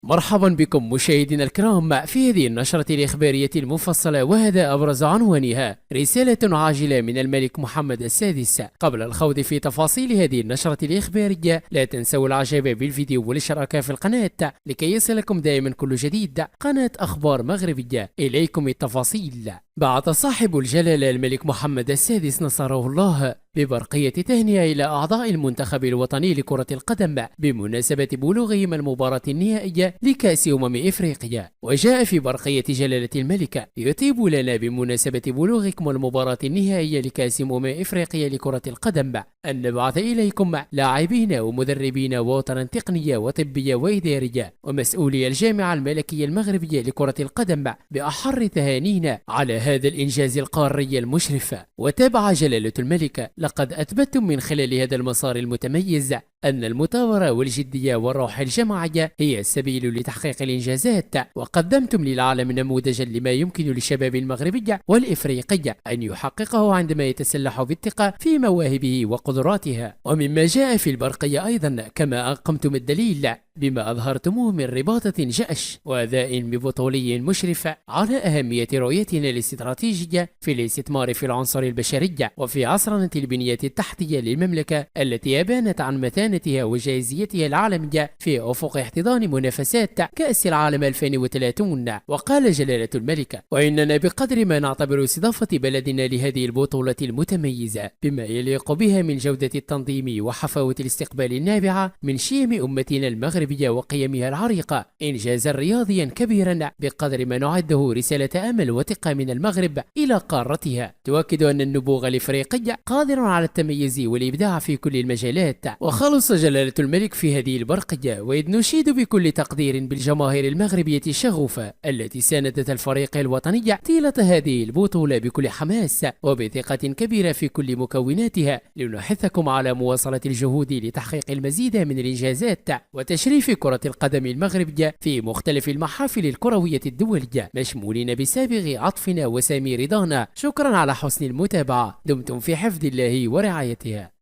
مرحبا بكم مشاهدينا الكرام في هذه النشرة الإخبارية المفصلة، وهذا أبرز عنوانها: رسالة عاجلة من الملك محمد السادس. قبل الخوض في تفاصيل هذه النشرة الإخبارية، لا تنسوا الإعجاب بالفيديو والاشتراك في القناة لكي يصلكم دائما كل جديد. قناة أخبار مغربية، إليكم التفاصيل. بعث صاحب الجلالة الملك محمد السادس نصره الله ببرقية تهنئة إلى أعضاء المنتخب الوطني لكرة القدم بمناسبة بلوغهم المباراة النهائية لكأس إفريقيا. وجاء في برقية جلالة الملك: يطيب لنا بمناسبة بلوغكم المباراة النهائية لكأس إفريقيا لكرة القدم أن نبعث إليكم لاعبين ومدربين ووطنا تقنية وطبية وإدارية ومسؤولي الجامعة الملكية المغربية لكرة القدم بأحر تهانينا على هذا الإنجاز القاري المشرف. وتابع جلالة الملك: لقد أثبتتم من خلال هذا المسار المتميز أن المثابرة والجدية والروح الجماعية هي السبيل لتحقيق الإنجازات، وقدمتم للعالم نموذجا لما يمكن للشباب المغربي والإفريقي أن يحققه عندما يتسلح بالثقة في مواهبه وقدراتها. ومما جاء في البرقية أيضا: كما أقمتم الدليل بما أظهرتموه من رباطة جأش وأداء ببطولي مشرف على أهمية رؤيتنا الاستراتيجية في الاستثمار في العنصر البشري وفي عصرنة البنية التحتية للمملكة التي أبانت عن متانتها وجاهزيتها العالمية في أفق احتضان منافسات كأس العالم 2030. وقال جلالة الملك: وإننا بقدر ما نعتبر استضافة بلدنا لهذه البطولة المتميزة بما يليق بها من جودة التنظيم وحفاوة الاستقبال النابعة من شيم أمتنا المغربية وقيمها العريقة إنجازا رياضيا كبيرا بقدر ما نعده رسالة أمل وثقة من المغرب إلى قارتها، تؤكد أن النبوغ الإفريقي قادر على التميز والإبداع في كل المجالات. وخلص جلالة الملك في هذه البرقية: وإذ نشيد بكل تقدير بالجماهير المغربية الشغوفة التي ساندت الفريق الوطني طيلة هذه البطولة بكل حماس وبثقة كبيرة في كل مكوناتها، لنحثكم على مواصلة الجهود لتحقيق المزيد من الإنجازات وتشريف كرة القدم المغربية في مختلف المحافل الكروية الدولية، مشمولين بسابغ عطفنا وسامي رضانا. شكرا على حسن المتابعة، دمتم في حفظ الله ورعايته.